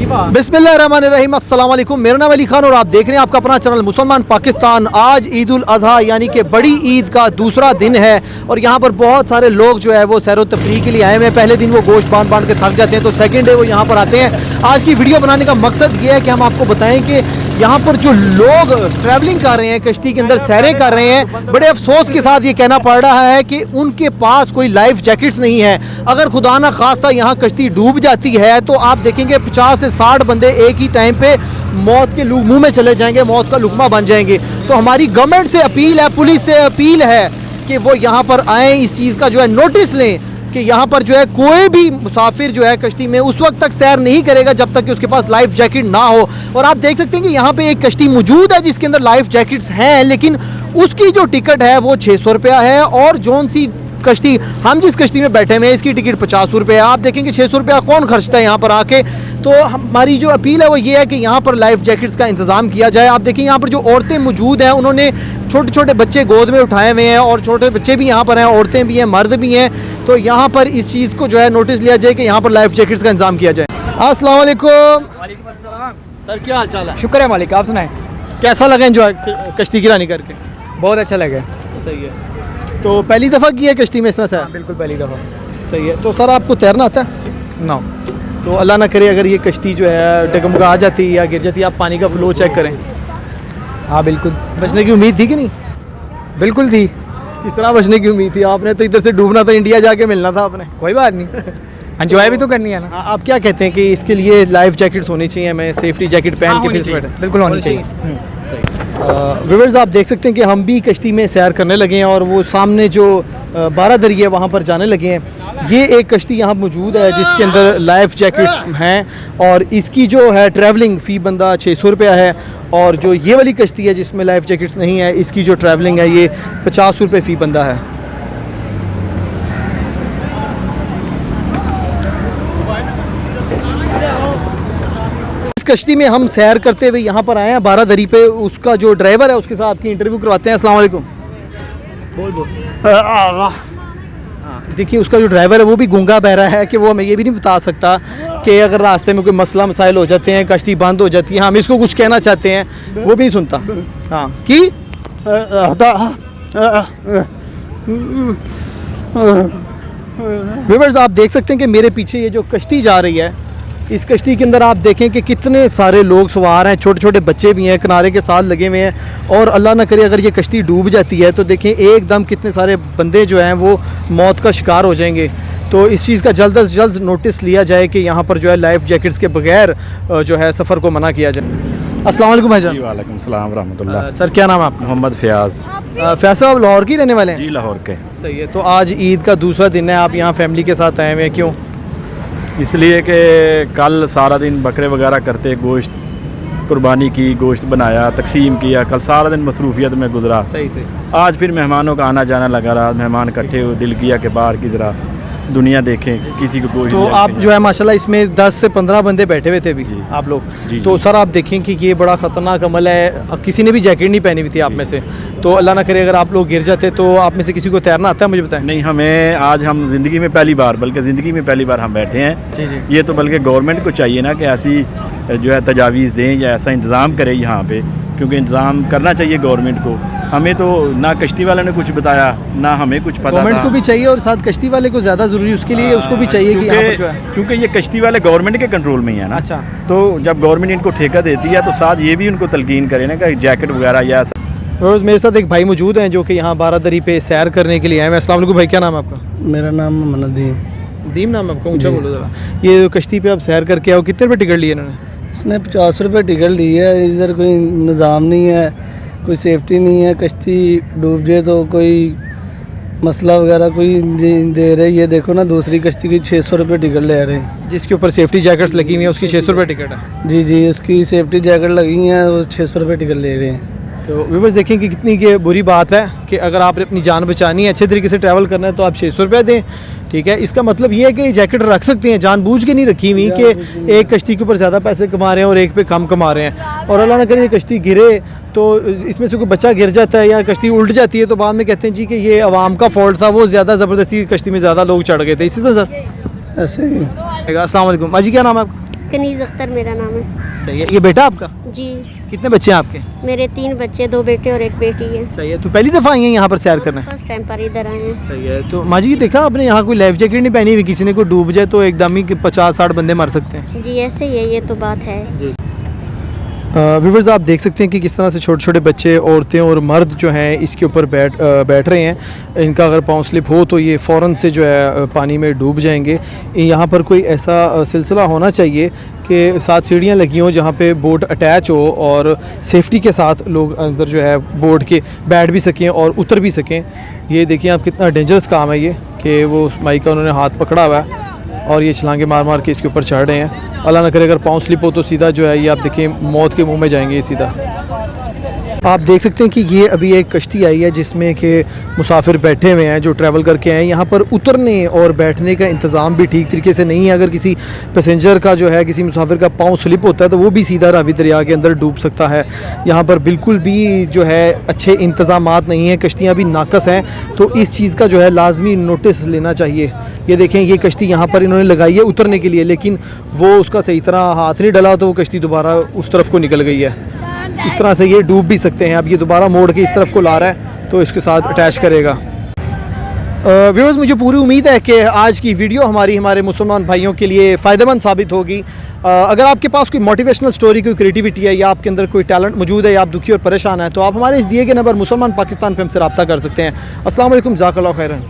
बिस्मिल्लाहिर्रहमानिर्रहीम, अस्सलाम वालेकुम। मेरा नाम अली खान और आप देख रहे हैं आपका अपना चैनल मुसलमान पाकिस्तान। आज ईद उल अजहा यानी कि बड़ी ईद का दूसरा दिन है और यहाँ पर बहुत सारे लोग जो है वो सैर व तफरीह के लिए आए हुए हैं। पहले दिन वो गोश्त बांध के थक जाते हैं तो सेकंड डे वो यहाँ पर आते हैं। आज की वीडियो बनाने का मकसद ये है कि हम आपको बताएं कि यहाँ पर जो लोग ट्रैवलिंग कर रहे हैं, कश्ती के अंदर सैरें कर रहे हैं, बड़े अफसोस के साथ ये कहना पड़ रहा है कि उनके पास कोई लाइफ जैकेट्स नहीं है। अगर खुदा ना खास्ता यहाँ कश्ती डूब जाती है तो आप देखेंगे 50 से 60 बंदे एक ही टाइम पे मौत के मुंह में चले जाएंगे, मौत का लुकमा बन जाएंगे। तो हमारी गवर्नमेंट से अपील है, पुलिस से अपील है कि वो यहाँ पर आएँ, इस चीज़ का जो है नोटिस लें कि यहाँ पर जो है कोई भी मुसाफिर जो है कश्ती में उस वक्त तक सैर नहीं करेगा जब तक कि उसके पास लाइफ जैकेट ना हो। और आप देख सकते हैं कि यहाँ पे एक कश्ती मौजूद है जिसके अंदर लाइफ जैकेट्स हैं, लेकिन उसकी जो टिकट है वो 600 रुपया है और जोन सी कश्ती हम जिस कश्ती में बैठे हुए हैं इसकी टिकट 50 रुपये है। आप देखेंगे 600 रुपया कौन खर्चता है यहाँ पर आके। तो हमारी जो अपील है वो ये है कि यहाँ पर लाइफ जैकेट्स का इंतज़ाम किया जाए। आप देखिए यहाँ पर जो औरतें मौजूद हैं उन्होंने छोटे छोटे बच्चे गोद में उठाए हुए हैं और छोटे बच्चे भी यहाँ पर हैं, औरतें भी हैं, मर्द भी हैं। तो यहाँ पर इस चीज़ को जो है नोटिस लिया जाए कि यहाँ पर लाइफ जैकेट्स का इंतज़ाम किया जाए। अस्सलाम वालेकुम। सर क्या हाल चाल है? शुक्र है मालिक, आप सुनाएं। कैसा लगा एंजॉय कश्ती गिरानी करके? बहुत अच्छा लगा। सही है। तो पहली दफ़ा की है कश्ती में इस तरह से? बिल्कुल पहली दफ़ा। सही है। तो सर आपको तैरना आता है? नो। तो अल्लाह ना करे अगर ये कश्ती जो है डगमगा जाती या गिर जाती, आप पानी का फ्लो चेक करें। हाँ बिल्कुल। बचने की उम्मीद थी कि नहीं? बिल्कुल थी। इस तरह बचने की उम्मीद थी आपने? तो इधर से डूबना था, इंडिया जाके मिलना था आपने। कोई बात नहीं, एंजॉय भी तो करनी है ना। आप क्या कहते हैं कि इसके लिए लाइफ जैकेट्स होनी चाहिए, हमें सेफ्टी जैकेट पहन के फिर बिल्कुल होनी चाहिए। व्यूअर्स आप देख सकते हैं कि हम भी कश्ती में सैर करने लगे हैं और वो सामने जो 12 दरिया वहाँ पर जाने लगे हैं। ये एक कश्ती यहाँ मौजूद है जिसके अंदर लाइफ जैकेट्स हैं और इसकी जो है ट्रैवलिंग फ़ी बंदा 600 रुपया है। और जो ये वाली कश्ती है जिसमें लाइफ जैकेट्स नहीं है, इसकी जो ट्रैवलिंग है ये 50 रुपये फ़ी बंदा है। इस कश्ती में हम सैर करते हुए यहाँ पर आए हैं 12 दरी पे। उसका जो ड्राइवर है उसके साथ आपकी इंटरव्यू करवाते हैं। अस्सलाम वालेकुम। देखिए उसका जो ड्राइवर है वो भी गूंगा बहरा है कि वो हमें ये भी नहीं बता सकता कि अगर रास्ते में कोई मसला मसाइल हो जाते हैं, कश्ती बंद हो जाती है, हम इसको कुछ कहना चाहते हैं वो भी नहीं सुनता। हाँ कि व्यूअर्स आप देख सकते हैं कि मेरे पीछे ये जो कश्ती जा रही है, इस कश्ती के अंदर आप देखें कि कितने सारे लोग सवार हैं, छोटे छोटे बच्चे भी हैं, किनारे के साथ लगे हुए हैं। और अल्लाह ना करे अगर ये कश्ती डूब जाती है तो देखें एकदम कितने सारे बंदे जो हैं वो मौत का शिकार हो जाएंगे। तो इस चीज़ का जल्द अज जल्द नोटिस लिया जाए कि यहाँ पर जो है लाइफ जैकेट्स के बगैर जो है सफ़र को मना किया जाए। अस्सलाम वालेकुम भाईजान। वालेकुम सलाम रहमतुल्लाह। सर क्या नाम है आपका? मोहम्मद फयाज। फयाज साहब लाहौर के रहने वाले हैं? जी लाहौर के। सही है। तो आज ईद का दूसरा दिन है, आप यहाँ फैमिली के साथ आए हुए हैं, क्यों? इसलिए कि कल सारा दिन बकरे वगैरह करते, गोश्त कुर्बानी की, गोश्त बनाया, तकसीम किया, कल सारा दिन मसरूफियत में गुजरा। सही सही। आज फिर मेहमानों का आना जाना लगा रहा, मेहमान इकट्ठे हुए, दिल किया कि बाहर की ज़रा दुनिया देखें, किसी को गोश्त। तो आप जो है माशाल्लाह इसमें 10 से 15 बंदे बैठे हुए थे भी आप लोग। तो सर आप देखें कि ये बड़ा ख़तरनाक अमल है। किसी ने भी जैकेट नहीं पहनी हुई थी आप में से, तो अल्लाह ना करे अगर आप लोग गिर जाते तो आप में से किसी को तैरना आता है? मुझे बताएं। नहीं, हमें आज हम ज़िंदगी में पहली बार, बल्कि ज़िंदगी में पहली बार हम बैठे हैं। जी जी। ये तो बल्कि गवर्नमेंट को चाहिए ना कि ऐसी जो है तजावीज़ दें या ऐसा इंतज़ाम करें यहाँ पे, क्योंकि इंतज़ाम करना चाहिए गवर्नमेंट को। हमें तो ना कश्ती वाले ने कुछ बताया ना हमें कुछ पता। गवर्नमेंट को भी चाहिए और साथ कश्ती वाले को ज़्यादा ज़रूरी, उसके लिए उसको भी चाहिए कि यहाँ पर जो है, क्योंकि ये कश्ती वाले गवर्नमेंट के कंट्रोल में ही है ना। अच्छा। तो जब गवर्नमेंट इनको ठेका देती है तो साथ ये भी उनको तलकीन करे ना कि जैकेट वगैरह या रोज़ मेरे साथ एक भाई मौजूद हैं जो कि यहाँ 12 दरी पे सैर करने के लिए आए हैं। अस्सलाम वालेकुम भाई, क्या नाम है आपका? मेरा नाम मोहम्मद नदीम। नदीम नाम है आपका? ऊँचा बोलो ज़रा। ये जो कश्ती पे आप सैर करके आओ, कितने रुपये टिकट लिए इन्होंने? इसने 50 रुपये टिकट ली है। इधर कोई निज़ाम नहीं है, कोई सेफ्टी नहीं है। कश्ती डूब जाए तो कोई मसला वगैरह कोई दे रही है। देखो ना दूसरी कश्ती की 600 रुपये टिकट ले रहे हैं, जिसके ऊपर सेफ्टी जैकेट्स लगी हुई हैं उसकी 600 रुपये टिकट है। जी जी, उसकी सेफ्टी जैकेट लगी हैं, वो 600 रुपये टिकट ले रहे हैं। तो व्यूअर्स देखें कि कितनी की बुरी बात है कि अगर आपने अपनी जान बचानी है, अच्छे तरीके से ट्रैवल करना है तो आप 600 रुपये दें। ठीक है, इसका मतलब ये है कि जैकेट रख सकते हैं, जानबूझ के नहीं रखी हुई कि एक कश्ती के ऊपर ज़्यादा पैसे कमा रहे हैं और एक पे कम कमा रहे हैं। और अल्लाह ना करे ये कश्ती गिरे तो इसमें से कोई बच्चा गिर जाता है या कश्ती उल्ट जाती है तो बाद में कहते हैं जी कि ये अवाम का फॉल्ट था, वो ज़्यादा ज़बरदस्ती कश्ती में ज़्यादा लोग चढ़ गए थे। इसी तरह सर ऐसे ही। अस्सलाम वालेकुम। अजी क्या नाम है आपका? कनीज़ अख्तर मेरा नाम है। सही है। ये बेटा आपका? जी, कितने बच्चे हैं आपके? मेरे 3 बच्चे, 2 बेटे और 1 बेटी है। सही है। तो पहली दफ़ा आई हैं यहाँ पर सैर करने? फर्स्ट टाइम पर इधर आए हैं। सही है। तो माँ जी देखा आपने यहाँ कोई लाइफ जैकेट नहीं पहनी हुई, किसी ने कोई डूब जाए तो एकदम ही 50-60 बंदे मर सकते हैं। जी ऐसे ही है, ये तो बात है। व्यूवर्स आप देख सकते हैं कि किस तरह से छोटे छोटे बच्चे, औरतें और मर्द जो हैं इसके ऊपर बैठ रहे हैं। इनका अगर पाँव स्लिप हो तो ये फ़ौरन से जो है पानी में डूब जाएंगे। यहाँ पर कोई ऐसा सिलसिला होना चाहिए कि 7 सीढ़ियाँ लगी हों जहाँ पे बोट अटैच हो और सेफ्टी के साथ लोग अंदर जो है बोट के बैठ भी सकें और उतर भी सकें। ये देखिए आप कितना डेंजरस काम है ये कि वो उस माई का उन्होंने हाथ पकड़ा हुआ है और ये छलांगे मार मार के इसके ऊपर चढ़ रहे हैं। अल्लाह ना करे अगर पाँव स्लिप हो तो सीधा जो है ये आप देखिए मौत के मुंह में जाएंगे ये सीधा। आप देख सकते हैं कि ये अभी एक कश्ती आई है जिसमें कि मुसाफिर बैठे हुए हैं जो ट्रैवल करके आए हैं। यहाँ पर उतरने और बैठने का इंतज़ाम भी ठीक तरीके से नहीं है। अगर किसी पैसेंजर का जो है, किसी मुसाफिर का पाँव स्लिप होता है तो वो भी सीधा रावी दरिया के अंदर डूब सकता है। यहाँ पर बिल्कुल भी जो है अच्छे इंतज़ामात नहीं हैं, कश्तियाँ भी नाकस हैं। तो इस चीज़ का जो है लाजमी नोटिस लेना चाहिए। ये देखें ये कश्ती यहाँ पर इन्होंने लगाई है उतरने के लिए, लेकिन वो उसका सही तरह हाथ नहीं डला तो वो कश्ती दोबारा उस तरफ को निकल गई है। इस तरह से ये डूब भी सकते हैं। अब ये दोबारा मोड़ के इस तरफ को ला रहा है तो इसके साथ अटैच करेगा। व्यूअर्स मुझे पूरी उम्मीद है कि आज की वीडियो हमारे मुसलमान भाइयों के लिए फ़ायदेमंद साबित होगी। अगर आपके पास कोई मोटिवेशनल स्टोरी, कोई क्रिएटिविटी है या आपके अंदर कोई टैलेंट मौजूद है या आप दुखी और परेशान हैं तो आप हमारे इस दिए गए नंबर मुसलमान पाकिस्तान पे हमसे रब्ता कर सकते हैं। अस्सलाम वालेकुम, जज़ाकल्लाहु खैरन।